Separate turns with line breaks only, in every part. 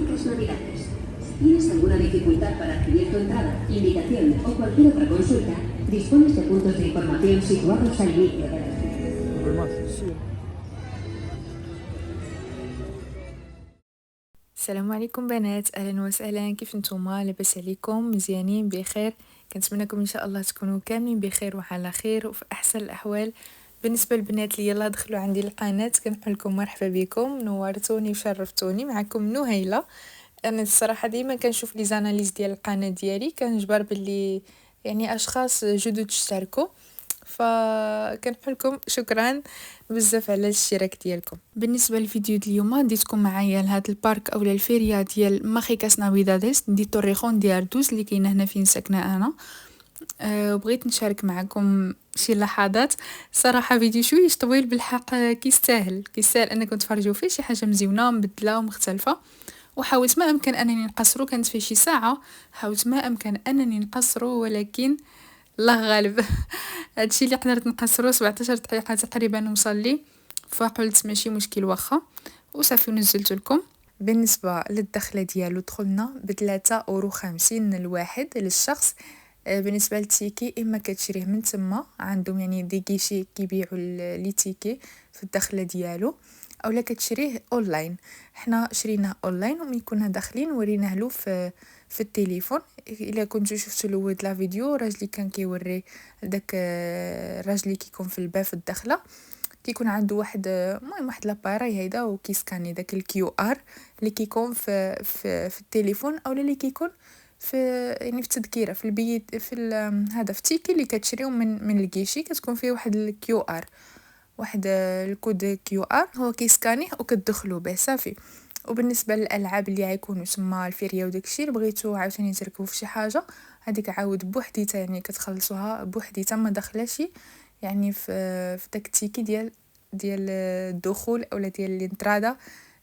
Felices Navidades. Si tienes alguna dificultad para adquirir tu entrada, invitación o cualquier otra consulta, dispones de puntos de información situados al inicio de la fila.
السلام عليكم بنات، اهلا وسهلا. كيف نتوما؟ لاباس عليكم؟ مزيانين بخير؟ كنتمنىكم ان شاء الله تكونوا كاملين بخير وعلى خير وفي احسن الاحوال. بالنسبه للبنات اللي يلا دخلوا عندي القناه، كنقول لكم مرحبا بكم، نورتوني وشرفتوني. معكم نهيله. انا الصراحه ديما كنشوف لي زاناليز ديال القناه ديالي، كنجبر باللي يعني اشخاص جدد اشتركوا، فكنقول لكم شكرا بزاف على الاشتراك ديالكم. بالنسبه للفيديو ديال اليوم ديتكم معايا لهاد البارك اولا الفيريا ديال ماخيكاس نافيداديس دي طوريخون دي اردوس اللي كاينه هنا فين ساكنه انا. وبغيت نشارك معكم شي لحظات. صراحه فيديو شويش طويل بالحق، كيستاهل انكم تفرجوا فيه، شي حاجه مزيونه مبدله ومختلفه. وحاولت ما امكن انني نقصرو، كانت فيه شي ساعه حاولت ما امكن انني نقصرو، ولكن الله غالب. هادشي اللي قدرت نقصرو 17 دقيقه تقريبا وصل لي، فقلت ماشي مشكل واخا وصافي نزلت لكم. بالنسبه للدخله ديالو دخلنا ب3.50 الواحد للشخص. بالنسبه للتيكي اما كتشريه من تما عندهم يعني دي كيشي كيبيعوا لي تيكي في الدخله ديالو، اولا كتشريه اونلاين. حنا شريناه اونلاين وملي كنا داخلين وريناه له في التليفون. الا كنتو شفتوا الاول لا فيديو، راجلي كان كيوري داك الراجل اللي كيكون في الباب في الدخله، كيكون عنده واحد المهم واحد لاباراي هيدا وكيسكاني داك الكيو ار اللي كيكون في التليفون، اولا اللي كيكون في يعني في التذكيره في البيت في هذا في التيكي اللي كتشريو من الكيشي، كتكون فيه واحد الكيو ار، واحد الكود كيو ار، هو كيسكانيه وكتدخلوا به صافي. وبالنسبه للالعاب اللي غيكونوا تما الفيريا وداكشي، اللي بغيتو عاوتاني تركبوا في شي حاجه هذيك عاود بوحديتها، يعني كتخلصوها بوحديتها ما داخلاشي يعني في داك التيكي ديال الدخول اولا ديال الانترادا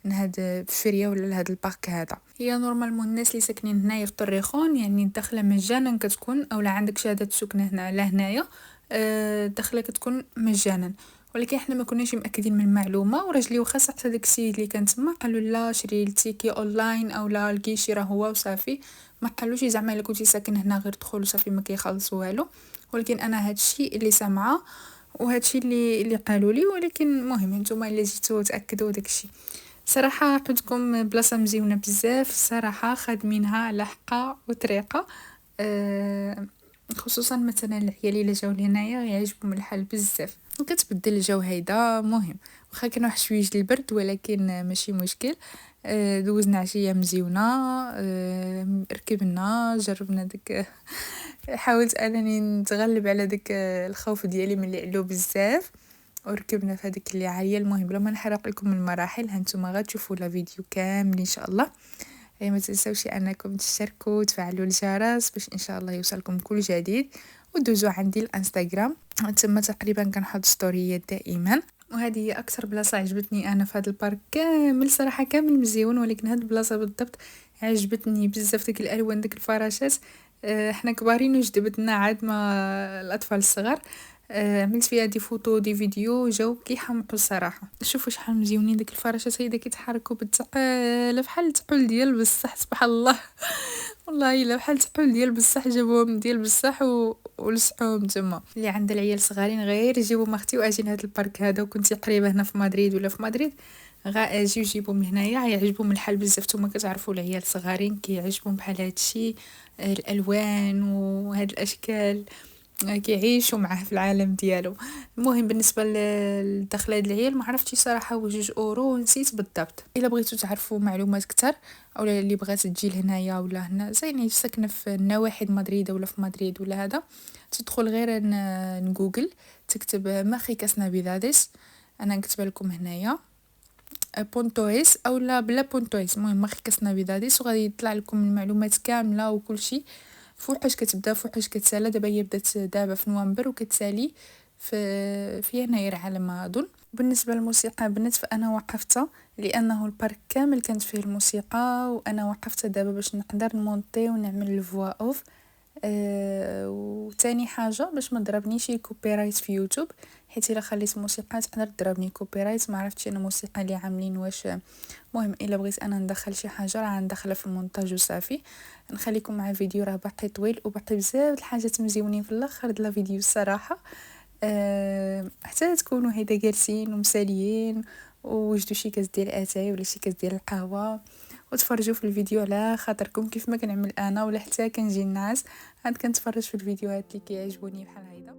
لهاد الفيريا ولا لهاد البارك هذا. هي نورمالمون الناس اللي ساكنين هنايا في طريخون يعني الدخله مجانا كتكون، اولا عندك شهاده سكن هنا لهنايا الدخله كتكون مجانا. ولكن احنا ما كناش مأكدين من المعلومه، وراجلي واخا حتى داك السيد اللي كان تما قالوا لا شري التيكي اونلاين اولا الكيشي راه هو وصافي، ما قالوش زعما الا كنتي ساكن هنا غير دخل وصافي ما كيخلصوا والو. ولكن انا هادشي اللي سامعه وهادشي اللي قالوا لي، ولكن المهم نتوما الا جيتو تاكدوا داكشي. صراحه عندكم بلاصه مزيونه بزاف، صراحه خادمينها على حقه وطريقه. خصوصا مثلا العيال اللي جاو لهنايا يعجبهم الحال بزاف، وكتبدل الجو هيدا مهم. واخا كان واحد شويه البرد ولكن ماشي مشكل. دوزنا عشيه مزيونه، ركبنا جربنا داك. حاولت انني نتغلب على داك الخوف ديالي من اللي علو بزاف، وركبنا في هذيك اللي عاليه. المهم بلا ما نحرق لكم المراحل، هانتوما غتشوفوا لا فيديو كامل ان شاء الله. ما تنسوش انكم تشتركوا وتفعلوا الجرس باش ان شاء الله يوصلكم كل جديد، ودوزوا عندي الانستغرام تما تقريبا كنحط ستوريات دائما. وهذه هي اكثر بلاصه عجبتني انا في هذا البارك كامل، صراحه كامل مزيون، ولكن هذه البلاصه بالضبط عجبتني بزاف. ديك الالوان ديك الفراشات، احنا كبارين وجذبتنا عاد ما الاطفال الصغار. عملت فيها دي فوتو دي فيديو جاو كيحمقوا الصراحه. شوفوا شحال مزيونين ديك الفراشات هيدا كيتحركوا بالثقل بحال التحول ديال بصح سبحان الله. والله الا بحال التحول ديال بصح، جابوهم ديال بصح ولصقوهم تما. اللي عند العيال صغارين غير يجيبوا اختي واجي لهاد البارك هذا، وكنتي قريبه هنا في مدريد ولا في مدريد غا اجيو جيبوهم لهنايا، يعجبهم الحال بزاف. نتوما كتعرفوا العيال صغارين كيعجبهم بحال هادشي، الالوان وهاد الاشكال، كيعيشوا معاه في العالم ديالو. المهم بالنسبه للدخله ديال العيال ما عرفتش صراحه هو 2 اورو، نسيت بالضبط. الا بغيتو تعرفوا معلومات اكثر اولا اللي بغات تجي لهنايا ولا هنا زين ساكنه في النواحي مدريد ولا في مدريد ولا هذا، تدخل غير نجوجل تكتب ماخيكاس نافيداديس، انا نكتبها لكم هنايا بونتويس اولا بلا بونتويس، المهم ماخيكاس نافيداديس، وغادي يطلع لكم المعلومات كامله وكل شيء. فوحاش كتبدا فوحاش كتسالى، دابا هي بدات دابا في نوفمبر وكتسالي في يناير على ما اظن. بالنسبه للموسيقى بنات فانا وقفت لانه البارك كامل كانت فيه الموسيقى، وانا وقفت دابا باش نقدر نمونطي ونعمل الفوا اوف. وتاني حاجه باش ما ضربنيش كوبي رايت في يوتيوب، حيت الا خليت موسيقى تقدر تضربني كوبي رايت. ما عرفتش انا الموسيقى اللي عاملين واش مهم. الا بغيت انا ندخل شي حاجه راه ندخلها في المونتاج وصافي. نخليكم مع فيديو راه باقي طويل وباقي بزاف الحاجات مزيونين في الاخر د الفيديو الصراحه. حتى تكونوا هيدا جالسين ومساليين ووجدوا شي كاس ديال اتاي ولا شي كاس ديال القهوه وتفرجوا في الفيديو على خاطركم كيف ما كنعمل انا ولا حتى كنجي الناس عاد كنتفرج في الفيديوهات اللي كيعجبوني بحال هيدا.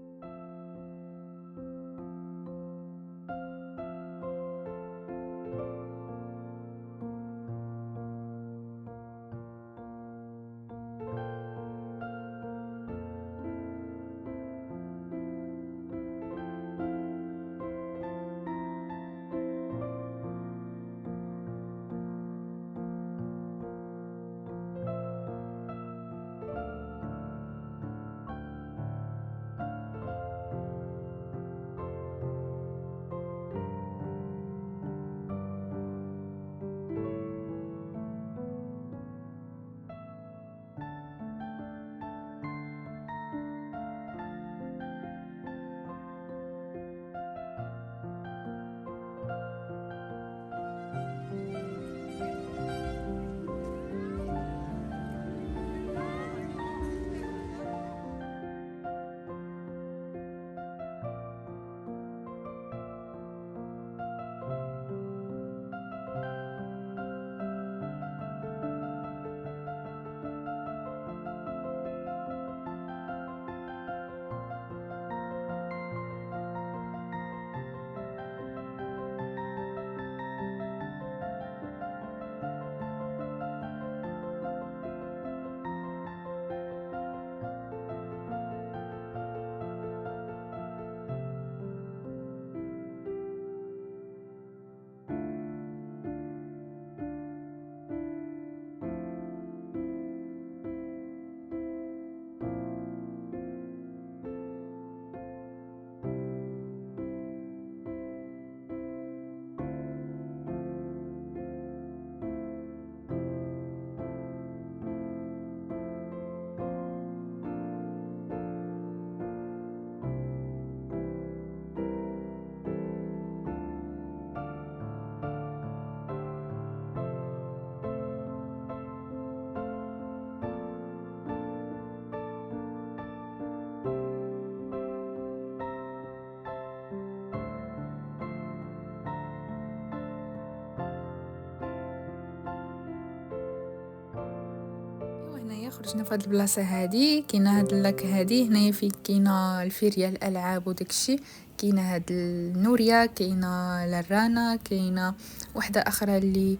هنايا خرجنا في هاد البلاصه هادي كاينه هاد اللاك هادي هنايا في كاينه الفيريا الالعاب وداكشي. كاينه هاد النوريا كاينه لارانا كاينه واحده اخرى اللي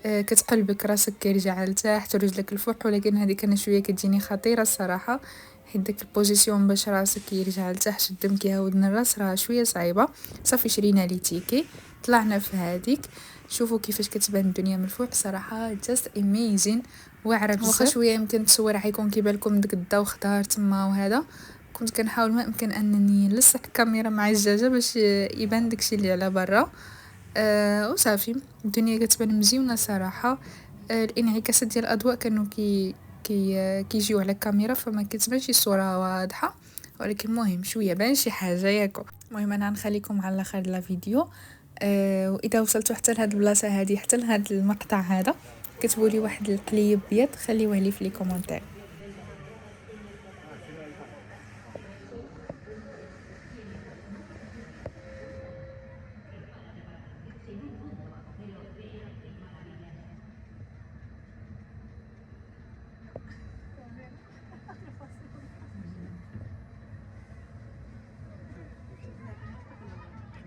كتقلبك راسك كيرجع لتحت ورجلك الفوق، ولكن هذيك انا شويه كتجيني خطيره الصراحه حيت داك البوزيسيون باش راسك كيرجع لتحت الدم كيهود من الراس راه شويه صعيبه. صافي شرينا لي تيكي طلعنا في هذيك. شوفوا كيفاش كتبان الدنيا من الفوق صراحه جاست اميزين واعره بزاف. واخا شويه يمكن التصوير حيكون كيبان لكم داك الضو خضار تما وهذا، كنت كنحاول ما امكن انني نلصق الكاميرا مع الزجاجه باش يبان داكشي اللي على برا. وصافي الدنيا كتبان مزيونه صراحه. الانعكاسات ديال الاضواء كانوا كيجيو على الكاميرا فما كتبانش الصوره واضحه، ولكن مهم شويه بان شي حاجه ياكو. المهم انا غنخليكم على خير لا فيديو. واذا وصلتوا حتى لهاد البلاصه هذه حتى لهاد المقطع هذا كتبوا لي واحد الكليب بيض خليوه لي في لي كومونتير.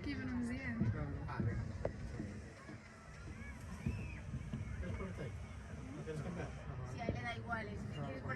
كيف مزيان
Si a él le da igual, es que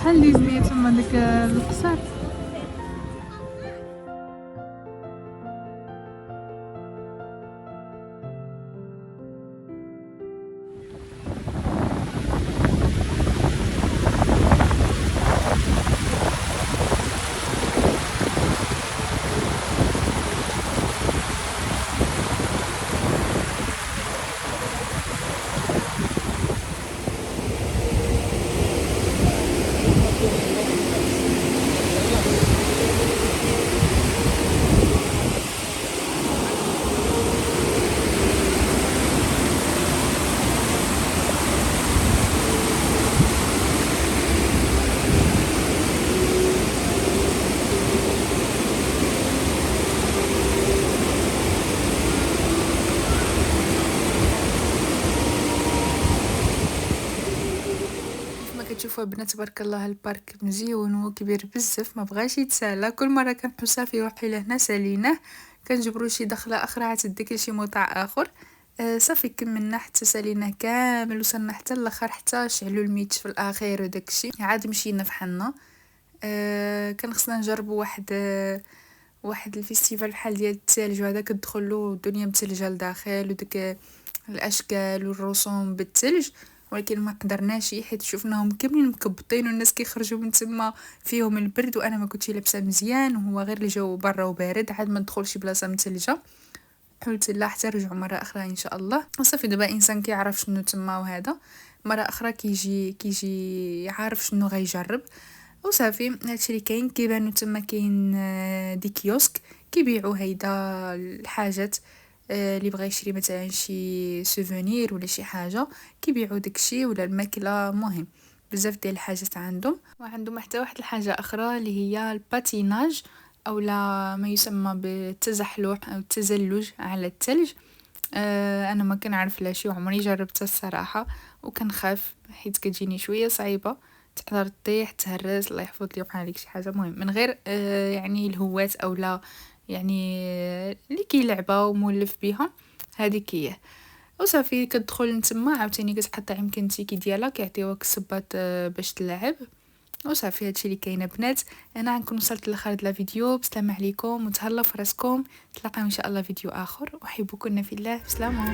شحال ديز ليا تما داك القصر. كتشوفوا البنات تبارك الله البارك مزيون وكبير بزاف، ما بغاش يتسالى. كل مره كنحوسها في روحي لهنا ساليناه، كنجبروا شي دخله اخرى عاد تديك لشي مطاع اخر. صافي كملنا حتى ساليناه كامل، وصلنا حتى الاخر، حتى شعلوا الميتش في الاخير وداكشي. عاد مشينا فحالنا. كان خصنا نجربوا واحد الفيستيفال بحال ديال الثلج، وهذا كتدخلوا الدنيا متلجه لداخل، وداك الاشكال والرسوم بالثلج. ولكن ما قدرناش حيت شفناهم كاملين مكبطين والناس كيخرجوا من تما فيهم البرد، وانا ما كنتش لابسه مزيان، وهو غير الجو برا وبارد، عاد ما ندخل شي بلاصه متلجه. قلت لا حتى نرجعوا مره اخرى ان شاء الله. وصافي دابا انسان كيعرف شنو تما، وهذا مره اخرى كيجي عارف شنو غيجرب. وصافي هادشي اللي كاين. كيبانو تما كاين دي كيوسك كيبيعوا هيدا الحاجات. اللي بغى يشري مثلا شي سوفونير ولا شي حاجه كيبيعوا داكشي، ولا الماكله، مهم بزاف ديال الحاجات عندهم. وعندهم حتى واحد الحاجه اخرى اللي هي الباتيناج، او لا ما يسمى بالتزحلق او التزلج على الثلج. انا ما كنعرف لا شي، وعمري جربتها الصراحه، وكنخاف حيت كتجيني شويه صعيبه، تقدر تطيح تهرس، الله يحفظ لي وقع عليك شي حاجه. مهم من غير يعني الهوات او لا، يعني اللي كيلعبها ومولف بها، هذيك هي. وصافي كتدخل نتما عاوتاني كتحط يمكن التيكي ديالها، كيعطيوك الصباط باش تلعب. وصافي هادشي اللي كاين بنات. انا غنكون وصلت لاخر د الفيديو. بسلام عليكم وتهلاو في راسكم. نتلاقاو ان شاء الله فيديو اخر، احبكم في الله. بسلامه.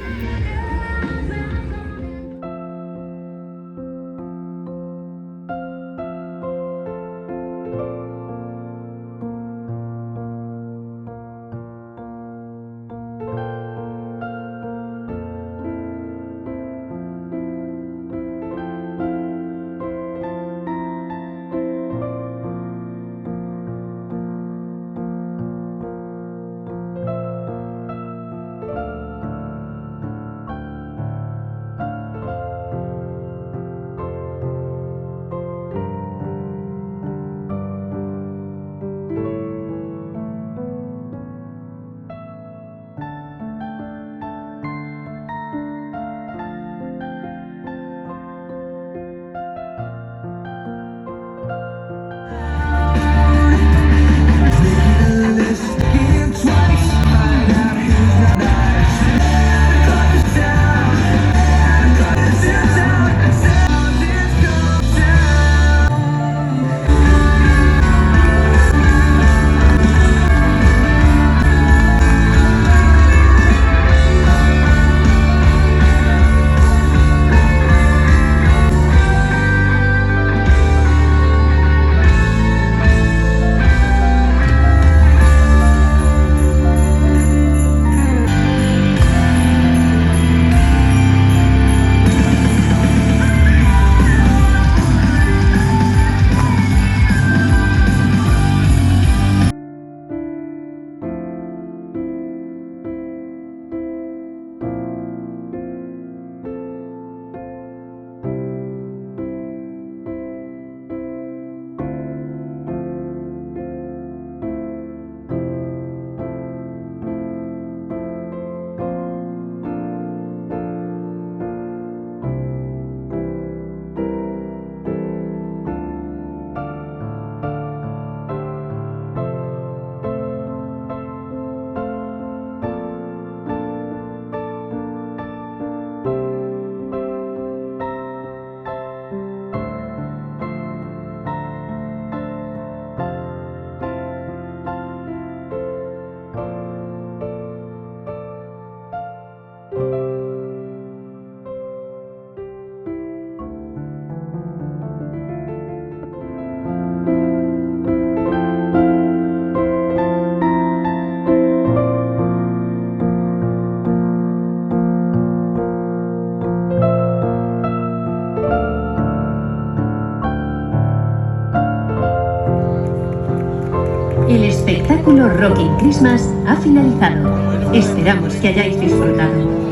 El espectáculo Rocking Christmas ha finalizado. Esperamos que hayáis disfrutado.